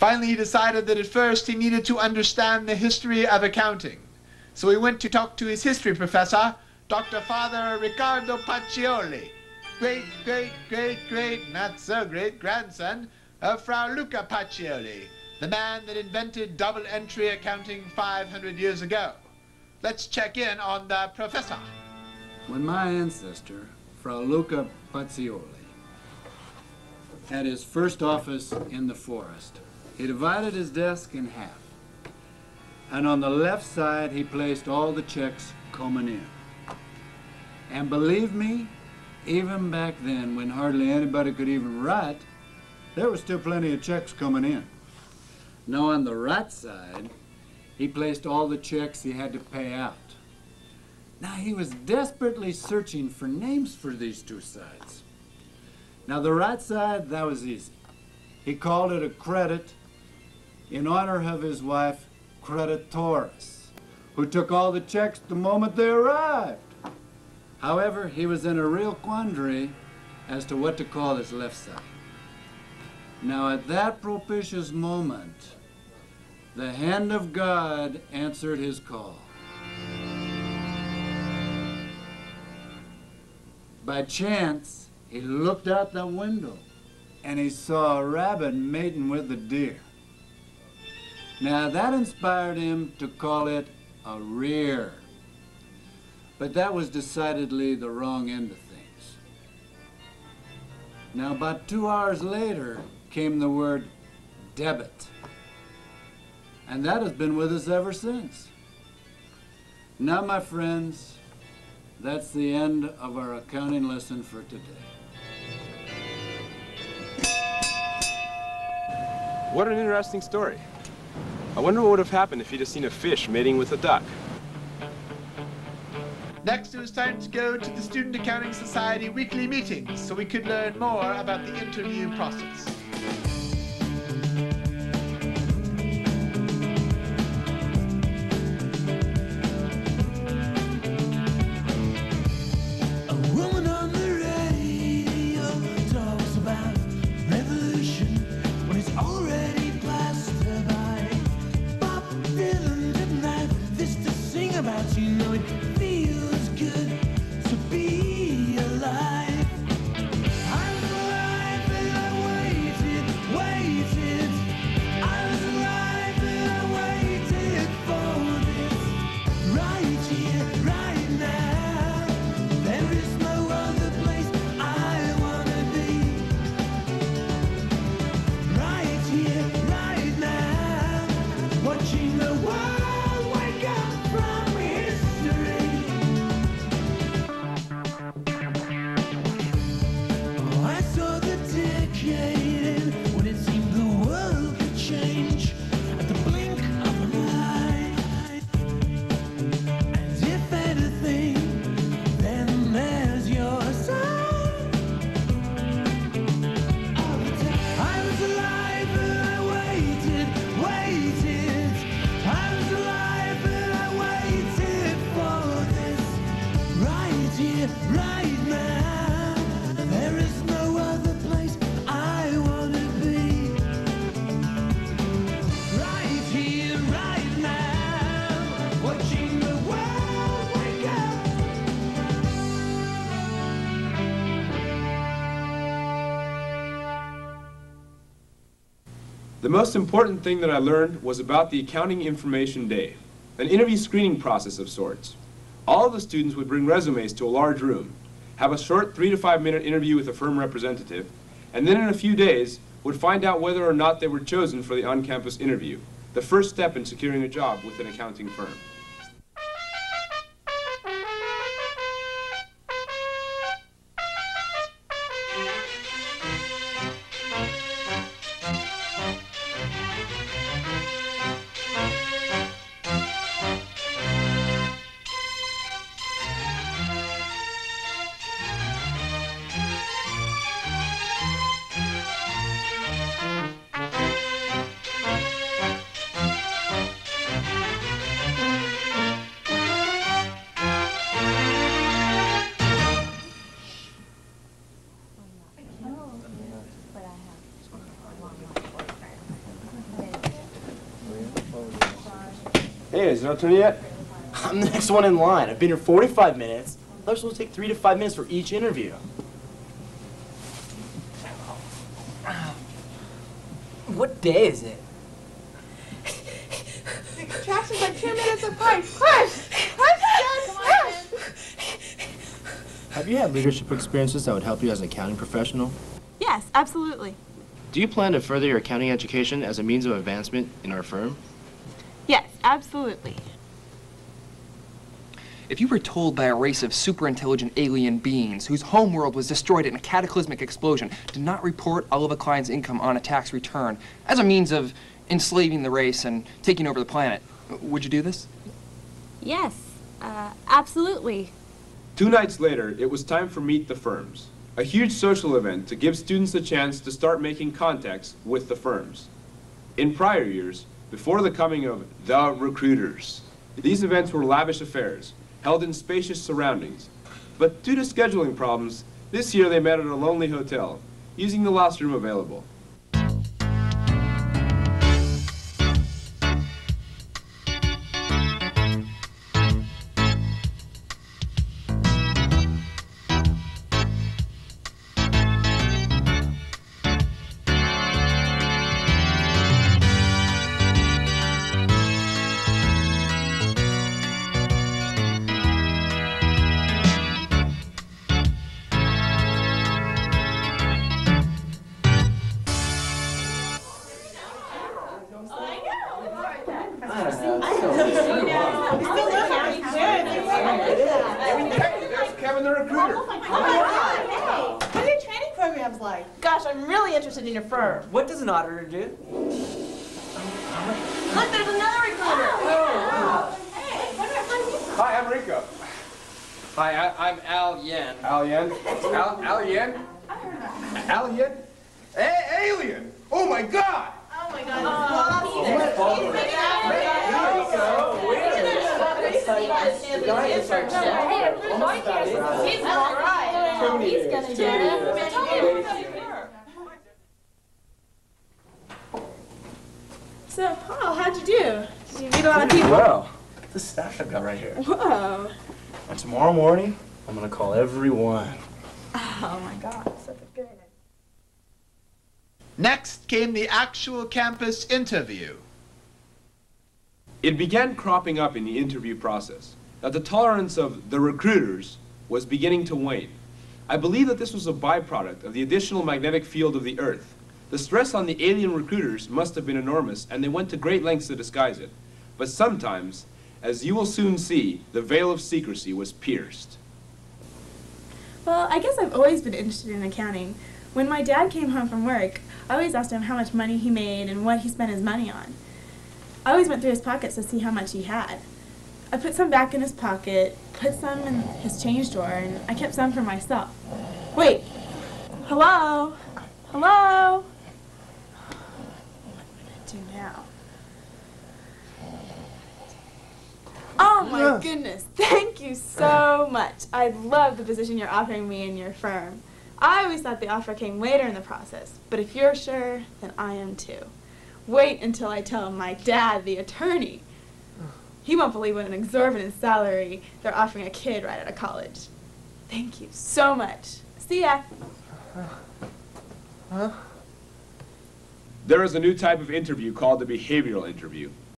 Finally, he decided that at first he needed to understand the history of accounting. So he went to talk to his history professor, Dr. Father Riccardo Pacioli, great, not so great grandson of Frau Luca Pacioli, the man that invented double entry accounting 500 years ago. Let's check in on the professor. When my ancestor, Frau Luca Pacioli, had his first office in the forest, he divided his desk in half. And on the left side, he placed all the checks coming in. And believe me, even back then, when hardly anybody could even write, there was still plenty of checks coming in. Now on the right side, he placed all the checks he had to pay out. Now he was desperately searching for names for these two sides. Now the right side, that was easy. He called it a credit in honor of his wife, Creditoris, who took all the checks the moment they arrived. However, he was in a real quandary as to what to call his left side. Now at that propitious moment, the hand of God answered his call. By chance, he looked out the window and he saw a rabbit mating with a deer. Now that inspired him to call it a rear. But that was decidedly the wrong end of things. Now about 2 hours later came the word debit. And that has been with us ever since. Now my friends, that's the end of our accounting lesson for today. What an interesting story. I wonder what would have happened if he'd have seen a fish mating with a duck. Next, it was time to go to the Student Accounting Society weekly meetings so we could learn more about the interview process. The most important thing that I learned was about the Accounting Information Day, an interview screening process of sorts. All of the students would bring resumes to a large room, have a short 3 to 5 minute interview with a firm representative, and then in a few days would find out whether or not they were chosen for the on-campus interview, the first step in securing a job with an accounting firm. Hey, is it our turn yet? I'm the next one in line. I've been here 45 minutes. I'm supposed to take 3 to 5 minutes for each interview. What day is it? The contractions are 2 minutes apart. Push! Push, Jen! Push! Have you had leadership experiences that would help you as an accounting professional? Yes, absolutely. Do you plan to further your accounting education as a means of advancement in our firm? Yes, absolutely. If you were told by a race of super-intelligent alien beings whose homeworld was destroyed in a cataclysmic explosion to not report all of a client's income on a tax return as a means of enslaving the race and taking over the planet, would you do this? Yes, absolutely. 2 nights later, it was time for Meet the Firms, a huge social event to give students a chance to start making contacts with the firms. In prior years, before the coming of the recruiters, these events were lavish affairs, held in spacious surroundings. But due to scheduling problems, this year they met at a lonely hotel, using the last room available. Gosh, I'm really interested in your firm. What does an auditor do? Look, there's another recruiter. Hi, I'm Rico. Hi, I'm Al Yen. Al Yen? Al Yen? Al Yen? Alien! Oh my God! Oh my God. He's gonna get it. So, Paul, how'd you do? Did you meet a lot of people? Well, the staff I've got right here. Whoa. And tomorrow morning, I'm going to call everyone. Oh my God, such a good. Next came the actual campus interview. It began cropping up in the interview process that the tolerance of the recruiters was beginning to wane. I believe that this was a byproduct of the additional magnetic field of the Earth. The stress on the alien recruiters must have been enormous, and they went to great lengths to disguise it. But sometimes, as you will soon see, the veil of secrecy was pierced. Well, I guess I've always been interested in accounting. When my dad came home from work, I always asked him how much money he made and what he spent his money on. I always went through his pockets to see how much he had. I put some back in his pocket, put some in his change drawer, and I kept some for myself. Wait. Hello? Hello? What am I do now? Oh my goodness, thank you so much. I love the position you're offering me in your firm. I always thought the offer came later in the process, but if you're sure, then I am too. Wait until I tell my dad, the attorney. He won't believe what an exorbitant salary they're offering a kid right out of college. Thank you so much. See ya. There is a new type of interview called the behavioral interview.